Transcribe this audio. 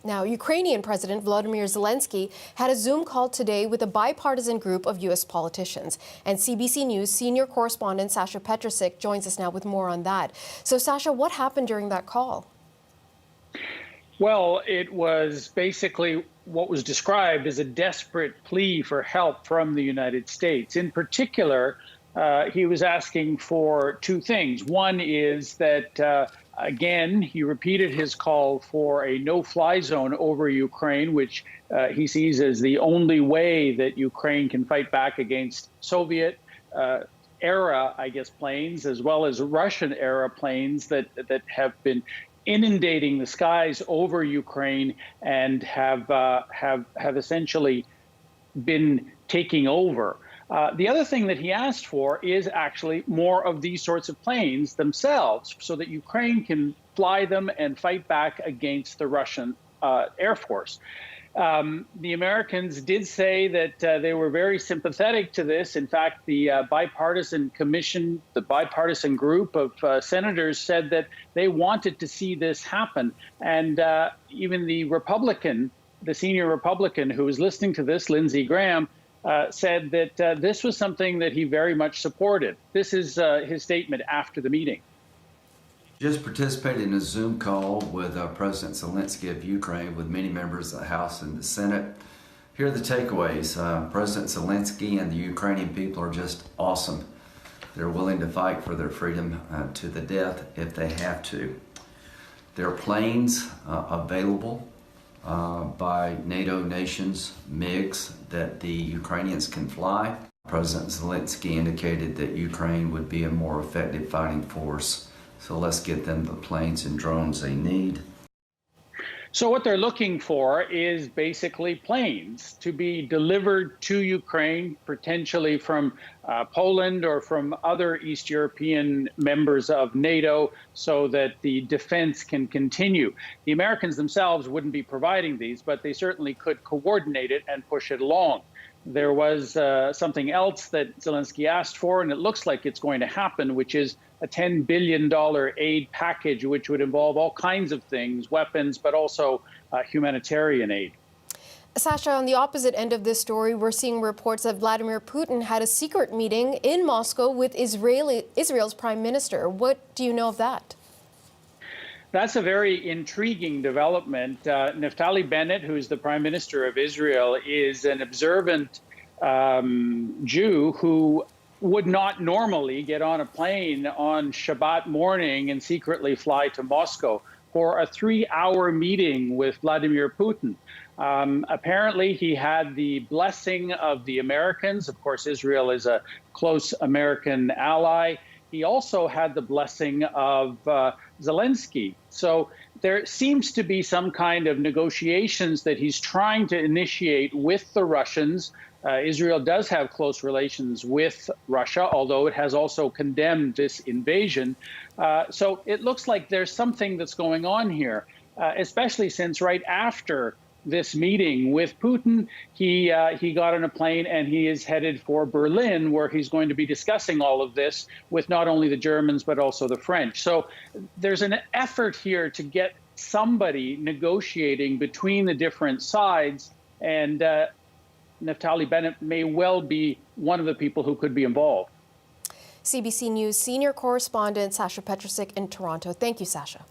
Now, Ukrainian President Volodymyr Zelensky had a Zoom call today with a bipartisan group of U.S. politicians. And CBC News senior correspondent Sasha Petrusik joins us now with more on that. So, Sasha, what happened during that call? Well, it was basically what was described as a desperate plea for help from the United States. In particular, he was asking for two things. One is that, again, he repeated his call for a no-fly zone over Ukraine, which he sees as the only way that Ukraine can fight back against Soviet era, I guess, planes, as well as Russian era planes that have been inundating the skies over Ukraine and have essentially been taking over. The other thing that he asked for is actually more of these sorts of planes themselves, so that Ukraine can fly them and fight back against the Russian Air Force. The Americans did say that they were very sympathetic to this. In fact, the bipartisan commission, the bipartisan group of senators said that they wanted to see this happen. And even the Republican, the senior Republican who was listening to this, Lindsey Graham, said that this was something that he very much supported. This is his statement after the meeting. Just participated in a Zoom call with President Zelensky of Ukraine with many members of the House and the Senate. Here are the takeaways. President Zelensky and the Ukrainian people are just awesome. They're willing to fight for their freedom to the death if they have to. There are planes available by NATO nations, MiGs, that the Ukrainians can fly. President Zelensky indicated that Ukraine would be a more effective fighting force. So let's get them the planes and drones they need. So what they're looking for is basically planes to be delivered to Ukraine, potentially from Poland or from other East European members of NATO, so that the defense can continue. The Americans themselves wouldn't be providing these, but they certainly could coordinate it and push it along. There was something else that Zelensky asked for, and it looks like it's going to happen, which is a $10 billion aid package, which would involve all kinds of things, weapons, but also humanitarian aid. Sasha, on the opposite end of this story, we're seeing reports that Vladimir Putin had a secret meeting in Moscow with Israel's prime minister. What do you know of that? That's a very intriguing development. Naftali Bennett, who's the prime minister of Israel, is an observant Jew who would not normally get on a plane on Shabbat morning and secretly fly to Moscow for a 3-hour meeting with Vladimir Putin. Apparently, he had the blessing of the Americans. Of course, Israel is a close American ally. He also had the blessing of Zelensky. So there seems to be some kind of negotiations that he's trying to initiate with the Russians. Israel does have close relations with Russia, although it has also condemned this invasion. So it looks like there's something that's going on here, especially since right after this meeting with Putin, he got on a plane and he is headed for Berlin, where he's going to be discussing all of this with not only the Germans, but also the French. So there's an effort here to get somebody negotiating between the different sides, and Naftali Bennett may well be one of the people who could be involved. CBC News senior correspondent Sasha Petrusik in Toronto. Thank you, Sasha.